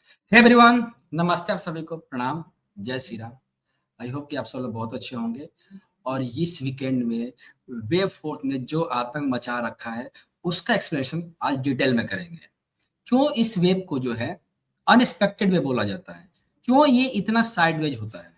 Hey everyone, नमस्ते। आप सभी को प्रणाम। जय श्री राम। आई होप कि आप सब लोग बहुत अच्छे होंगे। और इस वीकेंड में वेव फोर्थ ने जो आतंक मचा रखा है, उसका एक्सप्लेनेशन आज डिटेल में करेंगे। क्यों इस वेव को जो है अनएक्सपेक्टेड वेव बोला जाता है? क्यों ये इतना साइडवेज होता है?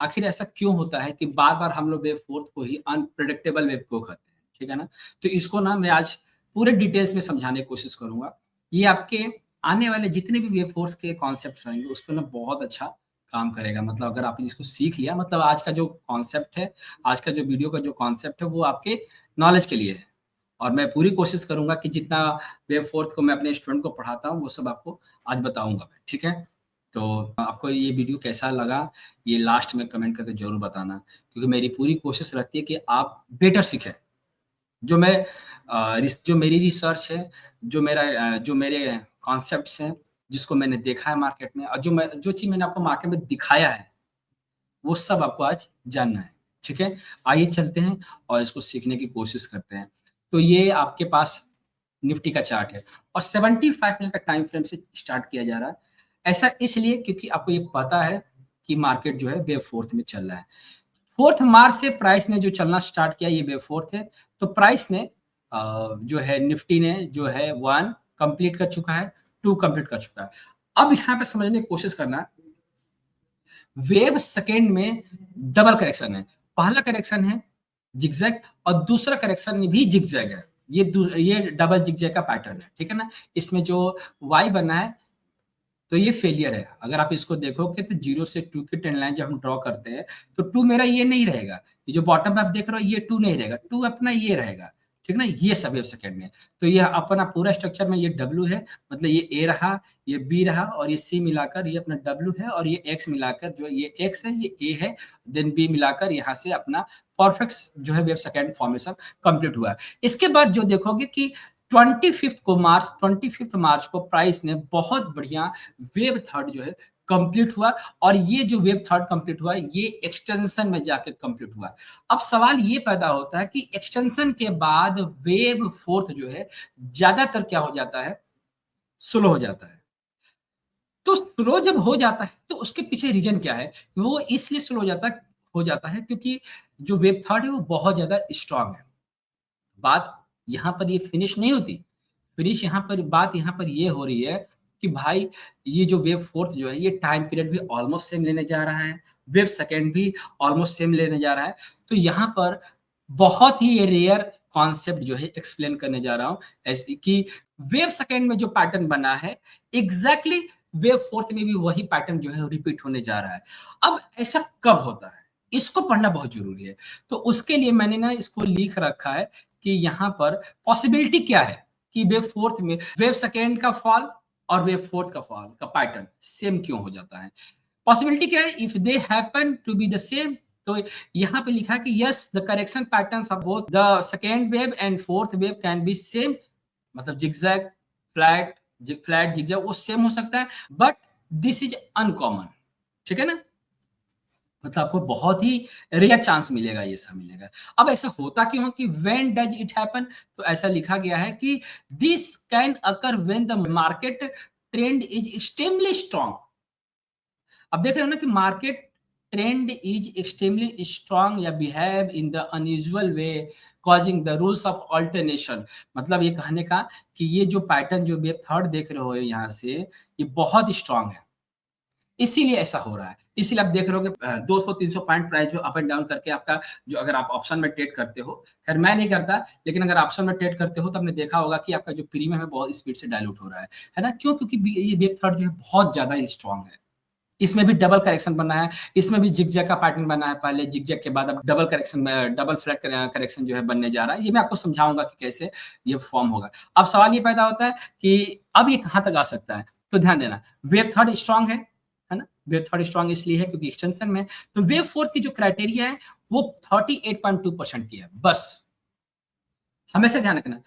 आखिर ऐसा क्यों होता है कि बार-बार हम लोग वेव फोर्थ को ही अनप्रेडिक्टेबल वेव को कहते हैं, ठीक है ना? तो इसको ना मैं आज पूरे डिटेल्स में समझाने की कोशिश करूँगा। ये आपके आने वाले जितने भी वेव फोर्स के कॉन्सेप्ट्स आएँगे, उस पे ना बहुत अच्छा काम करेगा। मतलब अगर आपने इसको सीख लिया, मतलब आज का जो कॉन्सेप्ट है, आज का जो वीडियो का जो कॉन्सेप्ट है, वो आपके नॉलेज के लिए है। और मैं पूरी कोशिश करूँगा कि जितना वेव फोर्थ को मैं अपने स्टूडेंट को पढ़ाता हूँ, वो सब आपको आज बताऊँगा मैं, ठीक है? तो आपको ये वीडियो कैसा लगा, ये लास्ट में कमेंट करके ज़रूर बताना, क्योंकि मेरी पूरी कोशिश रहती है कि आप बेटर सीखें। जो मैं जो मेरी रिसर्च है, जो मेरे कॉन्सेप्ट्स हैं, जिसको मैंने देखा है मार्केट में, और जो चीज़ मैंने आपको मार्केट में दिखाया है, वो सब आपको आज जानना है, ठीक है? आइए चलते हैं और इसको सीखने की कोशिश करते हैं। तो ये आपके पास निफ्टी का चार्ट है और 75 मिनट का टाइम फ्रेम से स्टार्ट किया जा रहा है। ऐसा इसलिए क्योंकि आपको ये पता है कि मार्केट जो है वेव फोर्थ में चल रहा है। 4th मार्च से प्राइस ने जो चलना स्टार्ट किया, ये वेव फोर्थ है। तो प्राइस ने जो है निफ्टी ने जो है 1 कंप्लीट कर चुका है, 2 कंप्लीट कर चुका है। अब यहाँ पे समझने की कोशिश करना, वेव सेकंड में डबल करेक्शन है। पहला करेक्शन है जिगजैग और दूसरा करेक्शन भी जिगजैग है। ये डबल जिगजैग का पैटर्न है, ठीक है ना? इसमें जो वाई बना है, तो ये फेलियर है। अगर आप इसको देखोगे तो 0 से 2 की ट्रेंड लाइन जब हम ड्रॉ करते हैं, तो 2 मेरा ये नहीं रहेगा। ये जो बॉटम पे आप देख रहे हो, ये 2 नहीं रहेगा, 2 अपना ये रहेगा, ठीक ना? ये सब वेव सेकंड में। तो ये अपना पूरा स्ट्रक्चर में ये W है, मतलब ये A रहा, ये B रहा और ये C मिलाकर ये अपना W है, और ये X मिलाकर जो ये X है, ये A है, देन B मिलाकर यहाँ से अपना परफेक्ट जो है वेव सेकंड फॉर्मेशन कंप्लीट हुआ है। इसके बाद जो देखोगे कि 25th मार्च को प्राइस ने बहुत बढ़िया वेव थर्ड जो है कंप्लीट हुआ, और ये जो वेव थर्ड कंप्लीट हुआ, ये एक्सटेंशन में जाके कंप्लीट हुआ। अब सवाल ये पैदा होता है कि एक्सटेंशन के बाद वेव फोर्थ जो है ज्यादातर क्या हो जाता है, स्लो हो जाता है। तो स्लो जब हो जाता है, तो उसके पीछे रीजन क्या है? वो इसलिए स्लो हो जाता है क्योंकि जो वेव थर्ड है वो बहुत ज्यादा स्ट्रांग है। बात यहाँ पर ये फिनिश नहीं होती। फिनिश यहाँ पर बात यहाँ पर ये हो रही है कि भाई, ये जो वेव फोर्थ जो है, ये टाइम पीरियड भी ऑलमोस्ट सेम लेने जा रहा है, वेव सेकंड भी ऑलमोस्ट सेम लेने जा रहा है। तो यहाँ पर बहुत ही ये रेयर कॉन्सेप्ट जो है एक्सप्लेन करने जा रहा हूँ, ऐसे कि वेव सेकंड में जो पैटर्न बना है, एग्जैक्टली वेव फोर्थ में भी वही पैटर्न जो है रिपीट होने जा रहा है। अब ऐसा कब होता है, इसको पढ़ना बहुत जरूरी है। तो उसके लिए मैंने ना इसको लिख रखा है कि यहाँ पर पॉसिबिलिटी क्या है कि वेव फोर्थ में वेव सेकेंड का फॉल और वेव फोर्थ का फॉल का पैटर्न सेम क्यों हो जाता है। पॉसिबिलिटी क्या है, if they happen to be the same. तो यहाँ पे लिखा है कि yes, the correction patterns of both the second wave and fourth wave can be same. मतलब जिगजैग, फ्लैट, फ्लैट जिगजैग वो सेम हो सकता है, बट दिस इज अनकॉमन, ठीक है ना? मतलब आपको बहुत ही रेयर चांस मिलेगा, ये सब मिलेगा। अब ऐसा होता क्यों है कि व्हेन डज इट हैपन? तो ऐसा लिखा गया है कि this can occur when the market trend is extremely strong. अब देख रहे हो ना कि market trend is extremely strong या behave in the unusual way, causing the rules of alternation. मतलब ये कहने का कि ये जो पैटर्न जो वेव थर्ड देख रहे हो यहाँ से, ये बहुत स्ट्रांग है, इसीलिए ऐसा हो रहा है। इसीलिए आप देख रहे हो कि 200-300 पॉइंट प्राइस जो अप एंड डाउन करके आपका, जो अगर आप ऑप्शन में ट्रेड करते हो, खैर मैं नहीं करता, लेकिन अगर ऑप्शन में ट्रेड करते हो तो आपने देखा होगा कि आपका जो प्रीमियम है बहुत स्पीड से डायलूट हो रहा है ना? क्यों? क्योंकि ये वेव थर्ड जो है बहुत ज्यादा स्ट्रांग है। इसमें भी डबल करेक्शन बना है, इसमें भी जिगजैग का पैटर्न बना है। पहले जिगजैग के बाद अब डबल करेक्शन में डबल फ्लैट करेक्शन जो है बनने जा रहा है। ये मैं आपको समझाऊंगा कि कैसे ये फॉर्म होगा। अब सवाल ये पैदा होता है कि अब ये कहाँ तक आ सकता है? तो ध्यान देना, वेव थर्ड स्ट्रांग है ना? वेव थर्ड स्ट्रांग इसलिए है क्योंकि एक्सटेंशन में। तो वेव फोर्थ की जो क्राइटेरिया है वो 38.2% की है बस। हमेशा ध्यान रखना,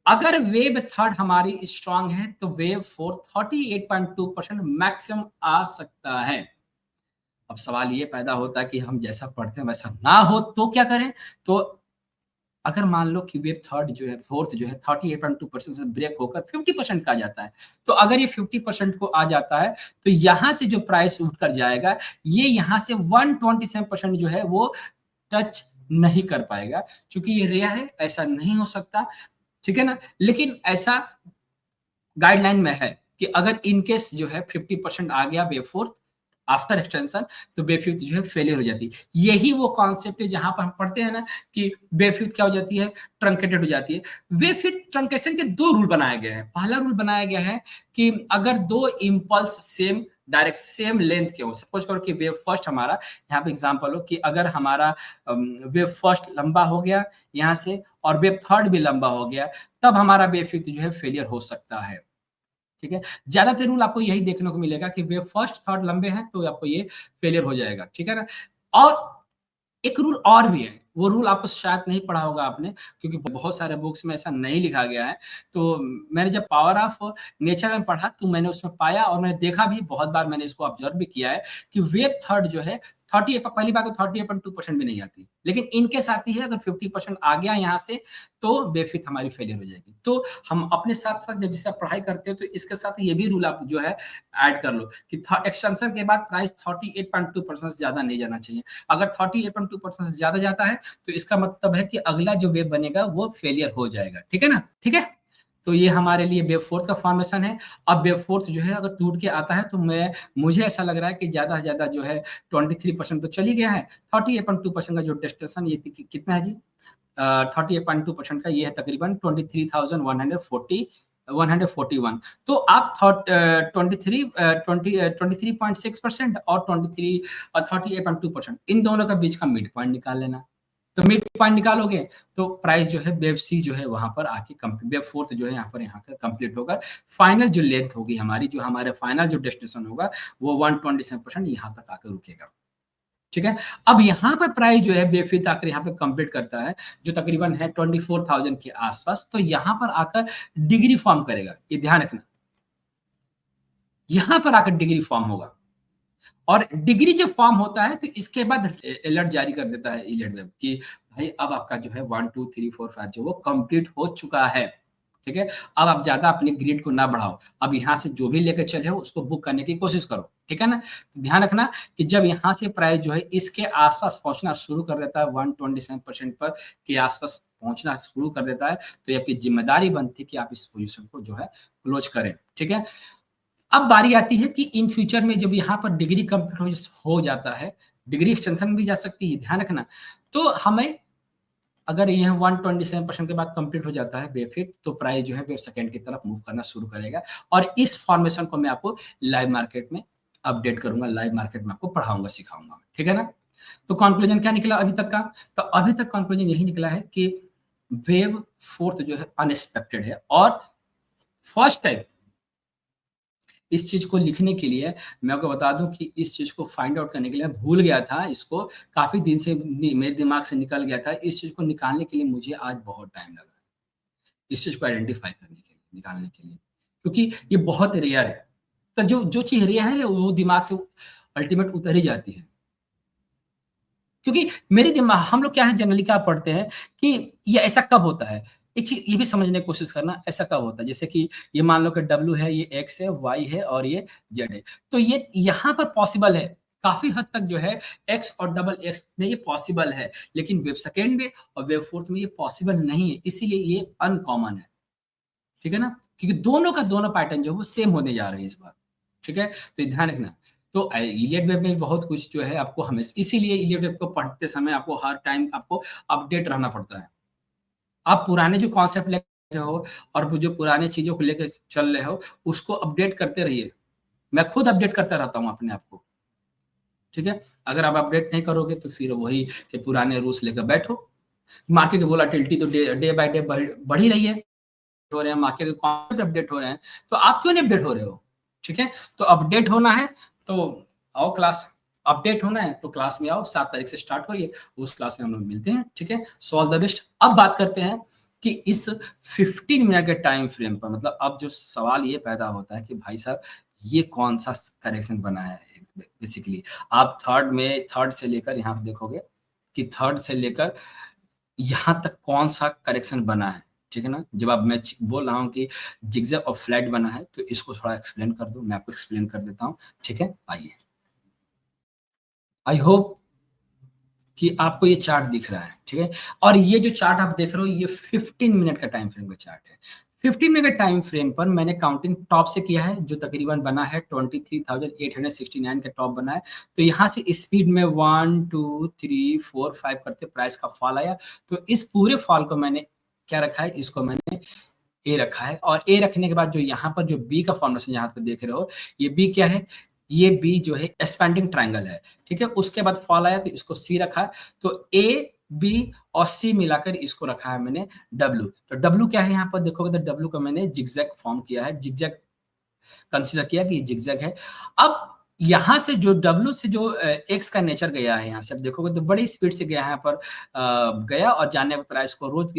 अगर वेव थर्ड हमारी स्ट्रांग है तो वेव फोर्थ 38.2% मैक्सिमम आ सकता है। अब सवाल ये पैदा होता है कि हम जैसा पढ़ते हैं वैसा ना हो तो क्या करें? तो अगर मान लो कि वेव थर्ड जो है, फोर्थ जो है 38.2% से ब्रेक होकर 50% का आ जाता है, तो अगर ये 50% को आ जाता है, तो यहाँ से जो प्राइस उठ कर जाएगा, ये यहाँ से 127% जो है वो टच नहीं कर पाएगा, क्योंकि ये रेयर है, ऐसा नहीं हो सकता, ठीक है ना? लेकिन ऐसा गाइडलाइन में है कि अगर इन केस जो है 50% आ गया वेव फोर्थ आफ्टर एक्सटेंशन, तो वेव फिफ्थ जो है फेलियर हो जाती है। यही वो कॉन्सेप्ट है जहां पर हम पढ़ते हैं ना कि वेव फिफ्थ क्या हो जाती है, ट्रंकेटेड हो जाती है। वेव फिफ्थ ट्रंकेशन के दो रूल बनाए गए हैं। पहला रूल बनाया गया है कि अगर दो impulse same direct same length के हो, सपोज करो कि वेव फर्स्ट हमारा, यहाँ पे एग्जांपल हो कि अगर हमारा वेव फर्स्ट लंबा हो गया यहाँ से और वेव थर्ड भी लंबा हो गया, तब हमारा वेव फिफ्थ जो है फेलियर हो सकता है, ठीक है? ज्यादातर रूल आपको यही देखने को मिलेगा कि वे फर्स्ट थर्ड लंबे हैं तो आपको ये फेलियर हो जाएगा, ठीक है ना? और एक रूल और भी है, वो रूल आपको शायद नहीं पढ़ा होगा आपने, क्योंकि बहुत सारे बुक्स में ऐसा नहीं लिखा गया है। तो मैंने जब पावर ऑफ नेचर में पढ़ा तो मैंने उसमें पाया और मैंने देखा भी, बहुत बार मैंने इसको ऑब्जर्व भी किया है कि वेव थर्ड जो है 30, पहली बात तो 38.2% भी नहीं आती, लेकिन इनकेस आती है, अगर 50% आ गया यहाँ से, तो वेव फिफ्थ हमारी फेलियर हो जाएगी। तो हम अपने साथ साथ जब जैसे आप पढ़ाई करते हो तो इसके साथ ये भी रूल आप जो है ऐड कर लो कि एक्सटेंशन के बाद प्राइस 38.2% से ज्यादा नहीं जाना चाहिए। अगर 38.2% से ज्यादा जाता है तो इसका मतलब है कि अगला जो वेव बनेगा वो फेलियर हो जाएगा, ठीक है ना? ठीक है? तो ये हमारे लिए वेव फोर्थ का फॉर्मेशन है। अब वेव फोर्थ जो है अगर टूट के आता है तो मुझे ऐसा लग रहा है कि ज़्यादा से ज़्यादा जो है 23% तो चल ही गया है। 38.2% का जो डेस्टिनेशन ये कितना है जी? 38.2% का ये है तकरीबन 23,140 141। तो आप 23.6% और 38.2% इन दोनों का बीच का मिड पॉइंट निकाल लेना। तो मिड पॉइंट निकालोगे तो प्राइस जो है वेव सी जो है वहां पर आके वेव फोर्थ जो है यहाँ पर कंप्लीट होगा। फाइनल जो लेंथ होगी हमारी, जो हमारे फाइनल जो डेस्टिनेशन होगा वो 127% यहाँ तक आकर रुकेगा, ठीक है? अब यहाँ पर प्राइस जो है बेफित आकर यहाँ पे कंप्लीट करता है, जो तकरीबन है 24,000 के आसपास। तो यहाँ पर आकर डिग्री फॉर्म करेगा, ये ध्यान रखना, यहाँ पर आकर डिग्री फॉर्म होगा। और डिग्री जब फॉर्म होता है तो इसके बाद अलर्ट जारी कर देता है इलेट वेब कि भाई अब आपका जो है 1 2 3 4 5 जो वो कंप्लीट हो चुका है, ठीक है? अब आप ज्यादा अपने ग्रिड को ना बढ़ाओ, अब यहाँ से जो भी लेकर चले हो उसको बुक करने की कोशिश करो, ठीक है ना? तो ध्यान रखना कि जब यहाँ से प्राइस जो है इसके आसपास पहुंचना शुरू कर देता है 127% पर के आसपास पहुंचना शुरू कर देता है, तो ये आपकी जिम्मेदारी बनती है कि आप इस पोजीशन को जो है क्लोज करें, ठीक है? अब बारी आती है कि इन फ्यूचर में जब यहाँ पर डिग्री कंप्लीट हो जाता है, डिग्री एक्सटेंशन भी जा सकती है, ध्यान रखना। तो हमें अगर यह 127% के बाद कंप्लीट हो जाता है बेफिट, तो प्राइस जो है वेव सेकंड की तरफ मूव करना शुरू करेगा और इस फॉर्मेशन को मैं आपको लाइव मार्केट में अपडेट करूंगा, लाइव मार्केट में आपको पढ़ाऊंगा, सिखाऊंगा, ठीक है ना? तो कंक्लूजन क्या निकला अभी तक का? तो अभी तक कंक्लूजन यही निकला है कि वेव फोर्थ जो है अनएक्सपेक्टेड है और फर्स्ट टाइम इस चीज को लिखने के लिए मैं आपको बता दूं कि इस चीज को फाइंड आउट करने के लिए भूल गया था, इसको काफी दिन से मेरे दिमाग से निकल गया था। इस चीज को निकालने के लिए मुझे आज बहुत टाइम लगा, इस चीज को आइडेंटिफाई करने के लिए, निकालने के लिए, क्योंकि ये बहुत रेयर है। तो जो जो चीज रेयर है वो दिमाग से अल्टीमेट उतर ही जाती है, क्योंकि मेरे दिमाग, हम लोग क्या है जनरली क्या पढ़ते हैं कि ये ऐसा कब होता है। एक चीज ये भी समझने की कोशिश करना, ऐसा कब होता है, जैसे कि ये मान लो कि डब्ल्यू है, ये एक्स है, वाई है और ये जेड है। तो ये यहाँ पर पॉसिबल है, काफी हद तक जो है एक्स और डबल एक्स में ये पॉसिबल है, लेकिन वेव सेकेंड में और वेव फोर्थ में ये पॉसिबल नहीं है, इसीलिए ये अनकॉमन है, ठीक है ना? क्योंकि दोनों का दोनों पैटर्न जो है वो सेम होने जा रहे हैं इस बार, ठीक है? तो ये ध्यान रखना। तो इलियड वेब में बहुत कुछ जो है आपको हमेशा, इसीलिए इलियड वेब को पढ़ते समय आपको हर टाइम आपको अपडेट रहना पड़ता है। आप पुराने जो कॉन्सेप्ट लेके हो और वो जो पुराने चीजों को लेकर चल रहे हो उसको अपडेट करते रहिए। मैं खुद अपडेट करता रहता हूँ अपने आप को, ठीक है? अगर आप अपडेट नहीं करोगे तो फिर वही के पुराने रूल्स लेकर बैठो। मार्केट की वोलाटिलिटी तो डे बाय डे बढ़ ही रही है, हो रहे हैं, मार्केट के कॉन्सेप्ट अपडेट हो रहे हैं, तो आप क्यों नहीं अपडेट हो रहे हो? ठीक है? तो अपडेट होना है तो आओ क्लास, अपडेट होना है तो क्लास में आओ, 7 तारीख से स्टार्ट करिए, उस क्लास में हम लोग मिलते हैं, ठीक है? So all the best. अब बात करते हैं कि इस 15 मिनट के टाइम फ्रेम पर, मतलब अब जो सवाल ये पैदा होता है कि भाई साहब ये कौन सा करेक्शन बना है। बेसिकली आप थर्ड से लेकर यहाँ पे देखोगे कि थर्ड से लेकर यहाँ तक कौन सा करेक्शन बना है, ठीक है ना? जब अब मैं बोल रहा हूँ कि जिगजैग और फ्लैट बना है, तो इसको थोड़ा एक्सप्लेन कर दो, मैं आपको एक्सप्लेन कर देता हूँ, ठीक है? आइए। आई होप कि आपको ये चार्ट दिख रहा है, ठीक है? और ये जो चार्ट आप देख रहे हो, ये 15 मिनट का टाइम फ्रेम का चार्ट है। 15 मिनट का टाइम फ्रेम पर मैंने काउंटिंग टॉप से किया है, जो तकरीबन बना है 23,869 का टॉप बना है। तो यहाँ से स्पीड में 1 2 3 4 5 करते प्राइस का फॉल आया। तो इस पूरे फॉल को मैंने क्या रखा है, इसको मैंने ए रखा है। और ए रखने के बाद जो यहाँ पर जो बी का फॉर्मेशन यहाँ पे देख रहे हो, ये बी क्या है, ये बी जो है एक्सपैंडिंग ट्रायंगल है, ठीक है? उसके बाद फॉल आया तो इसको सी रखा है। तो ए बी और सी मिलाकर इसको रखा है मैंने डब्ल्यू। तो डब्ल्यू क्या है, यहाँ पर देखोगे तो डब्ल्यू का मैंने जिगजैग फॉर्म किया है, जिगजैग कंसीडर किया कि जिगजैग है। अब यहाँ से जो डब्ल्यू से जो एक्स का नेचर गया है, यहाँ से आप देखोगे तो बड़ी स्पीड से गया है, यहाँ पर गया और जाने पर प्राइस को रोक,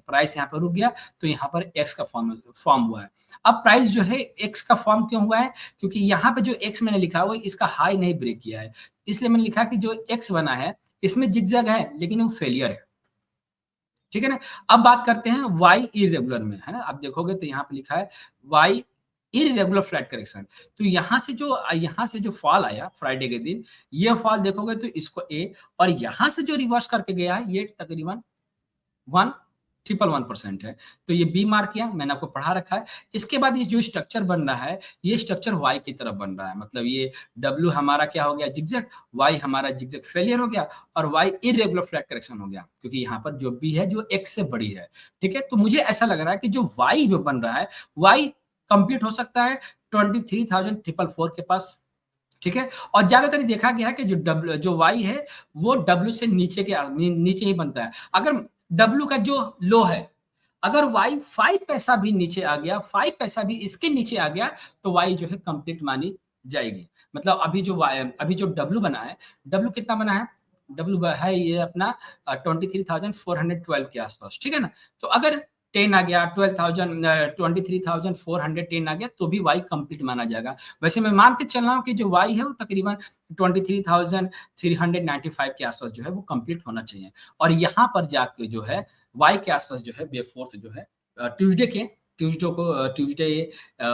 प्राइस यहाँ पर रुक गया। तो यहाँ पर एक्स का फॉर्म हुआ है। अब प्राइस जो है एक्स का फॉर्म क्यों हुआ है, क्योंकि यहाँ पे जो एक्स मैंने लिखा हुआ है, इसका हाई नहीं ब्रेक किया है। इसलिए मैंने लिखा कि जो एक्स बना है, इसमें जिगजैग है लेकिन वो फेलियर है, ठीक है ना? अब बात करते हैं वाई इरेगुलर में, है ना? आप देखोगे तो यहाँ पे लिखा है वाई इरेगुलर फ्लैट करेक्शन। तो यहाँ से जो फॉल आया फ्राइडे के दिन, ये फॉल देखोगे तो इसको ए, और यहाँ से जो रिवर्स करके गया है, ये तकरीबन 1,111% है। तो ये बी मार्क किया, मैंने आपको पढ़ा रखा है। इसके बाद ये जो स्ट्रक्चर बन रहा है, ये स्ट्रक्चर वाई की तरफ बन रहा है। मतलब ये डब्ल्यू हमारा क्या हो गया, जिगजैग, वाई हमारा जिगजैग फेलियर हो गया, और वाई इरेगुलर फ्लैट करेक्शन हो गया, क्योंकि यहाँ पर जो बी है जो एक्स से बड़ी है, ठीक है? तो मुझे ऐसा लग रहा है कि जो वाई जो बन रहा है, वाई कंप्लीट हो सकता है 23,444 के पास, ठीक है? और ज्यादातर ये देखा गया है कि जो वाई है, वो डब्ल्यू से नीचे के नीचे ही बनता है। अगर डब्ल्यू का जो लो है, अगर वाई 5 पैसा भी नीचे आ गया, 5 पैसा भी इसके नीचे आ गया, तो वाई जो है कंप्लीट मानी जाएगी। मतलब अभी जो डब्ल्यू बना है, डब्ल्यू कितना बना है, डब्ल्यू है ये अपना 23,412 के आसपास, ठीक है ना? तो अगर 10 आ गया, 12,000 23,410 आ गया, तो भी वाई कंप्लीट माना जाएगा। वैसे मैं मान के चल रहा हूँ कि जो वाई है वो तकरीबन 23,395 के आसपास जो है वो कंप्लीट होना चाहिए। और यहाँ पर जाके जो है वाई के आसपास जो है वेव फोर्थ जो है ट्यूसडे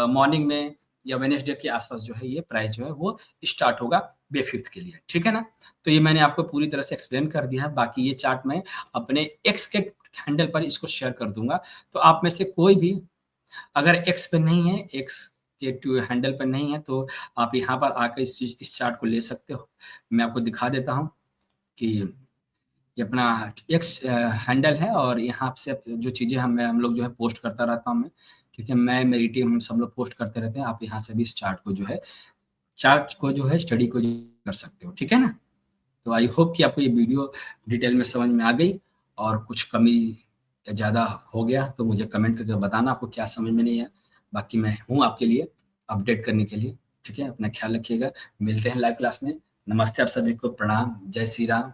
मॉर्निंग में या वेडनेसडे के आसपास जो है ये प्राइस जो है वो स्टार्ट होगा बे फिफ्थ के लिए, ठीक है ना? तो ये मैंने आपको पूरी तरह से एक्सप्लेन कर दिया है। बाकी ये चार्ट मैं अपने एक्स के हैंडल पर इसको शेयर कर दूंगा। तो आप में से कोई भी अगर एक्स पे नहीं है, एक्स के हैंडल पर नहीं है, तो आप यहाँ पर आकर इस चार्ट को ले सकते हो। मैं आपको दिखा देता हूँ कि ये अपना एक्स हैंडल है, और यहाँ से जो चीज़ें हम लोग जो है पोस्ट करता रहता हूँ मैं, ठीक है? मैं, मेरी टीम, हम सब लोग पोस्ट करते रहते हैं। आप यहाँ से भी इस चार्ट को जो है स्टडी को कर सकते हो, ठीक है ना? तो आई होप कि आपको ये वीडियो डिटेल में समझ में आ गई, और कुछ कमी या ज़्यादा हो गया तो मुझे कमेंट करके बताना आपको क्या समझ में नहीं है। बाकी मैं हूँ आपके लिए अपडेट करने के लिए, ठीक है? अपना ख्याल रखिएगा। मिलते हैं लाइव क्लास में। नमस्ते आप सभी को, प्रणाम, जय श्री राम।